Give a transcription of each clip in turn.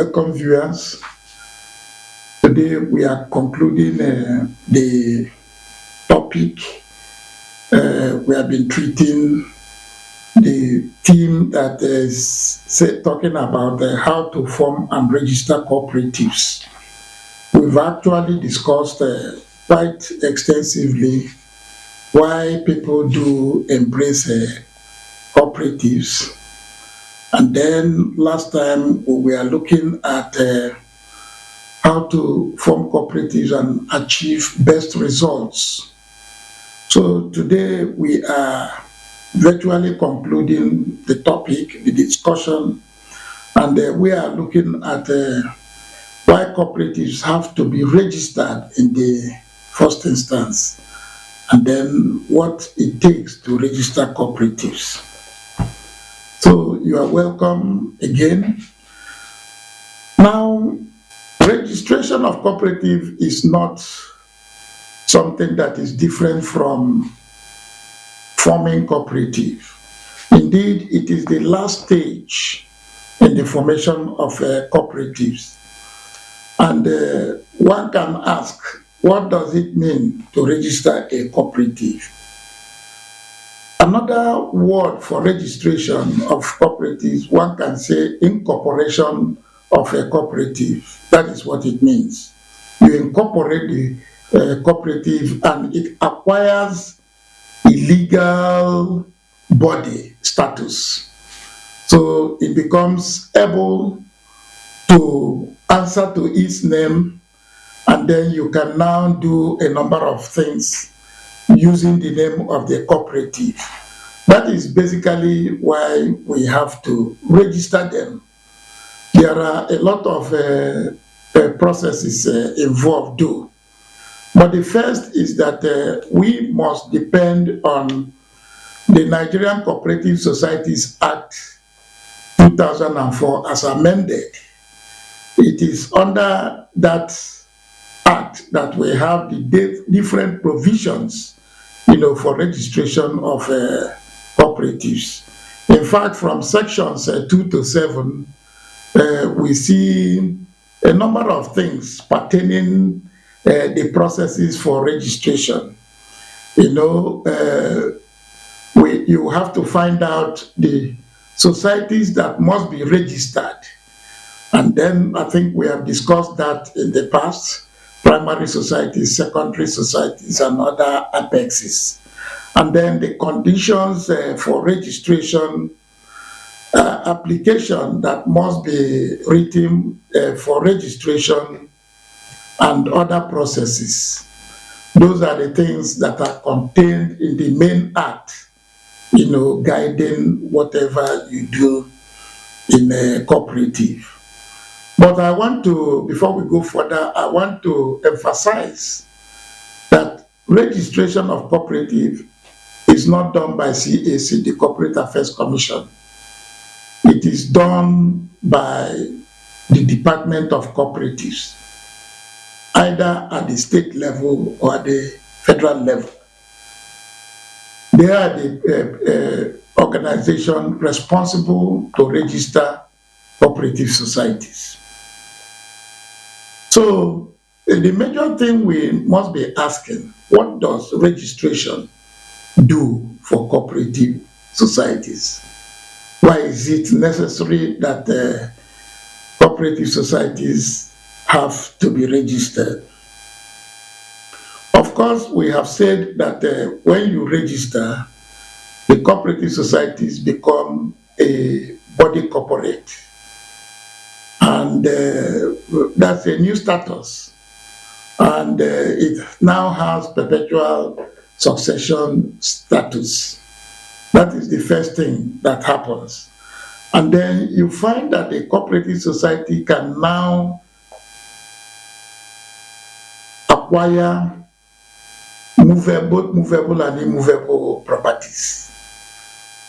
Welcome, viewers. Today we are concluding the topic. We have been treating the theme that is talking about how to form and register cooperatives. We've actually discussed quite extensively why people do embrace cooperatives. And then last time we were looking at how to form cooperatives and achieve best results. So today we are virtually concluding the topic, the discussion, and we are looking at why cooperatives have to be registered in the first instance, and then what it takes to register cooperatives. So you are welcome again. Now, registration of cooperative is not something that is different from forming cooperative. Indeed, it is the last stage in the formation of cooperatives. And one can ask, what does it mean to register a cooperative? Another word for registration of cooperatives, one can say incorporation of a cooperative. That is what it means. You incorporate the cooperative and it acquires a legal body status. So it becomes able to answer to its name, and then you can now do a number of things using the name of the cooperative. That is basically why we have to register them. There are a lot of processes involved too. But the first is that we must depend on the Nigerian Cooperative Societies Act 2004 as amended. It is under that act that we have the different provisions, for registration of cooperatives. In fact, from sections 2 to 7, we see a number of things pertaining the processes for registration. You have to find out the societies that must be registered. And then I think we have discussed that in the past, primary societies, secondary societies, and other apexes. And then the conditions for registration, application that must be written for registration, and other processes. Those are the things that are contained in the main act, guiding whatever you do in a cooperative. But I want to, before we go further, I want to emphasize that registration of cooperative is not done by CAC, the Corporate Affairs Commission. It is done by the Department of Cooperatives, either at the state level or at the federal level. They are the organization responsible to register cooperative societies. So the major thing we must be asking, what does registration do for cooperative societies? Why is it necessary that cooperative societies have to be registered? Of course, we have said that when you register, the cooperative societies become a body corporate. And that's a new status. And it now has perpetual succession status. That is the first thing that happens. And then you find that a cooperative society can now acquire both movable and immovable properties.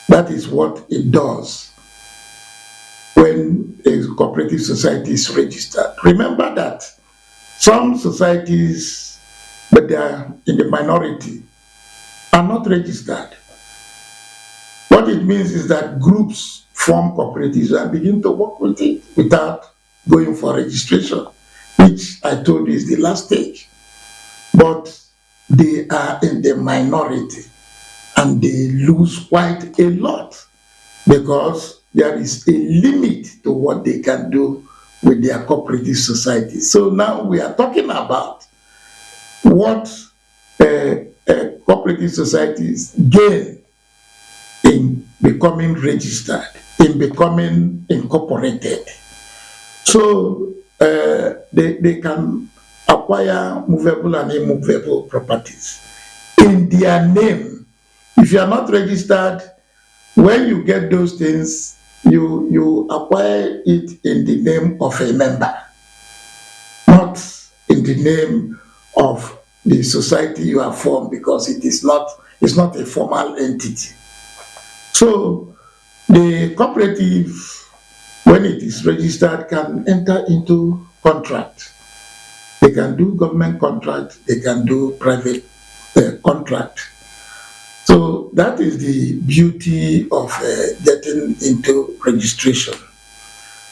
That is what it does when a cooperative society is registered. Remember that some societies, but they are in the minority, are not registered. What it means is that groups form cooperatives and begin to work with it without going for registration, which I told you is the last stage. But they are in the minority and they lose quite a lot because there is a limit to what they can do with their cooperative society. So now we are talking about what cooperative societies gain in becoming registered, in becoming incorporated. So they can acquire movable and immovable properties in their name. If you are not registered, when you get those things, you acquire it in the name of a member, not in the name of the society you have formed, because it's not a formal entity. So the cooperative, when it is registered, can enter into contract. They can do government contract, they can do private contract. So that is the beauty of getting into registration.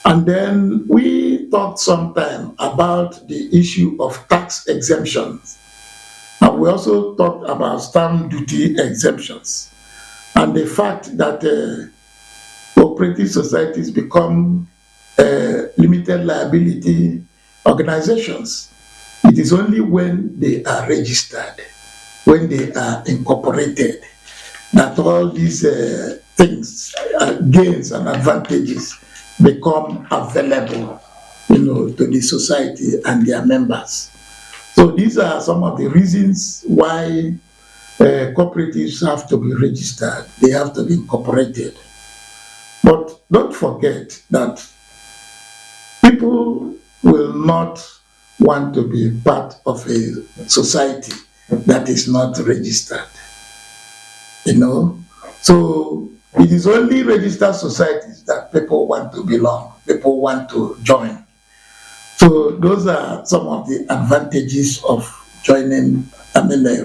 And then we talked sometime about the issue of tax exemptions. And we also talked about stamp duty exemptions. And the fact that cooperative societies become limited liability organizations. It is only when they are registered, when they are incorporated, that all these things, gains and advantages become available, to the society and their members. So these are some of the reasons why cooperatives have to be registered. They have to be incorporated. But don't forget that people will not want to be part of a society that is not registered. So it is only registered societies that people want to belong, people want to join. So those are some of the advantages of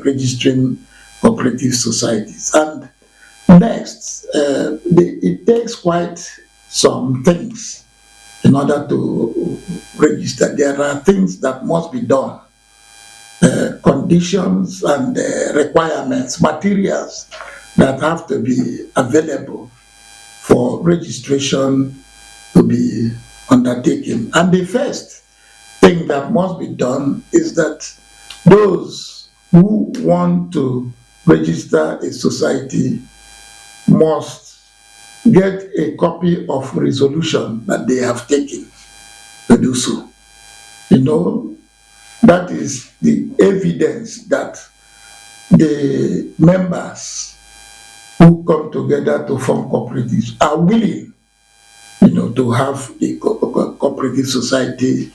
registering cooperative societies. And next, it takes quite some things in order to register. There are things that must be done, conditions and requirements, materials that have to be available for registration to be undertaken. And the first thing that must be done is that those who want to register a society must get a copy of resolution that they have taken to do so. That is the evidence that the members who come together to form cooperatives are willing, to have the cooperative society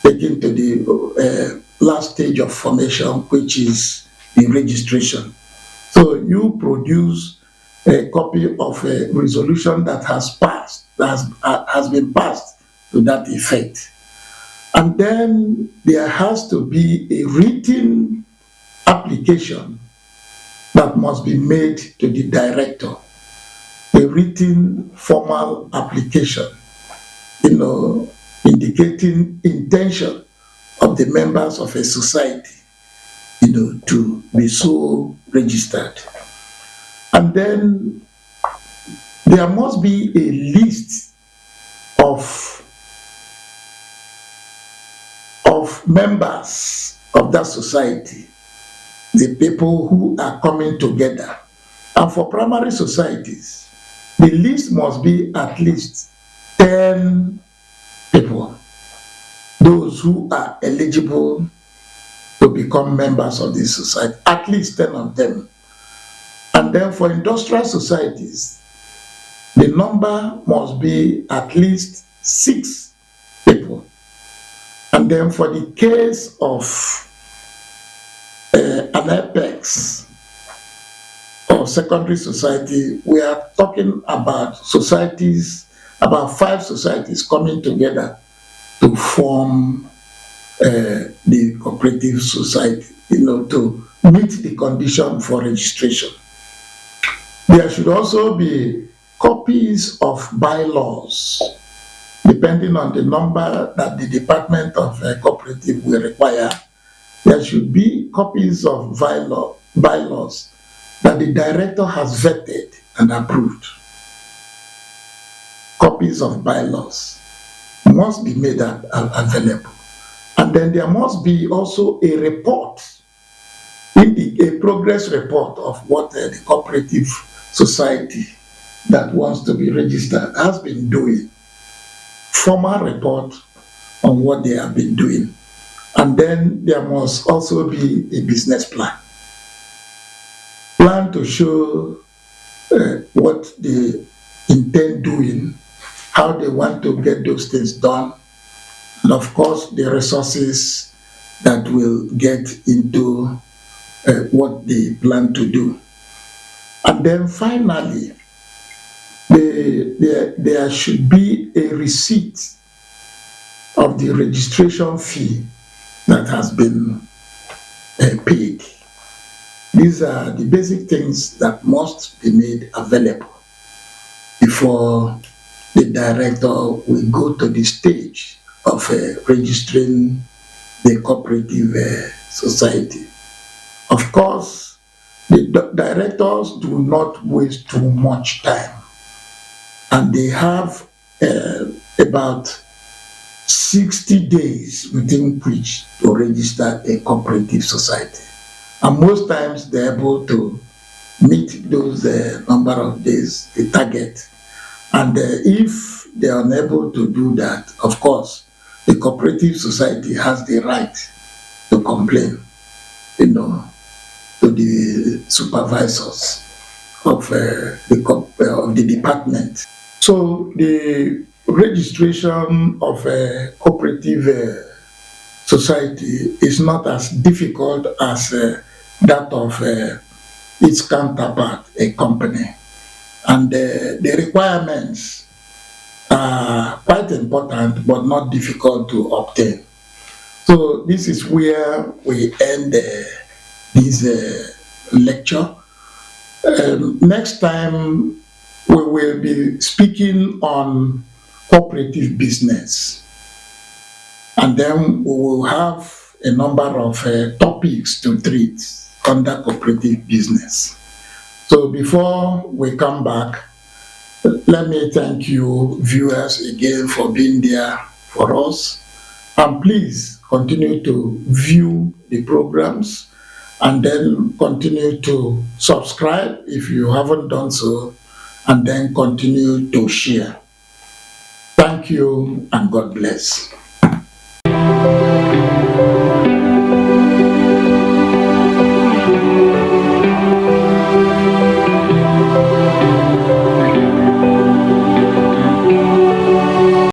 taken to the last stage of formation, which is the registration. So you produce a copy of a resolution that has been passed to that effect. And then there has to be a written application that must be made to the director, a written formal application, indicating intention of the members of a society, to be so registered. And then there must be a list of members of that society, the people who are coming together. And for primary societies, the list must be at least 10 people, those who are eligible to become members of this society, at least 10 of them. And then for industrial societies, the number must be at least 6 people. And then for the case of an apex or secondary society, we are talking about societies, about 5 societies coming together to form the cooperative society, to meet the condition for registration. There should also be copies of bylaws. depending on the number that the Department of Cooperative will require, there should be copies of bylaws that the director has vetted and approved. Copies of bylaws must be made available. And then there must be also a report, a progress report of what the cooperative society that wants to be registered has been doing. Formal report on what they have been doing. And then there must also be a business plan. Plan to show what they intend doing, how they want to get those things done, and of course the resources that will get into what they plan to do. And then finally, there should be a receipt of the registration fee that has been paid. These are the basic things that must be made available before the director will go to the stage of registering the cooperative society. Of course, the directors do not waste too much time, and they have about 60 days within which to register a cooperative society. And most times they're able to meet those number of days, the target. And if they are unable to do that, of course, the cooperative society has the right to complain, to the supervisors of the department. So the registration of a cooperative society is not as difficult as that of its counterpart, a company. And the requirements are quite important but not difficult to obtain. So this is where we end this lecture. Next time we will be speaking on cooperative business, and then we will have a number of topics to treat under cooperative business. So before we come back, let me thank you viewers again for being there for us, and please continue to view the programs and then continue to subscribe if you haven't done so, and then continue to share. Thank you and God bless.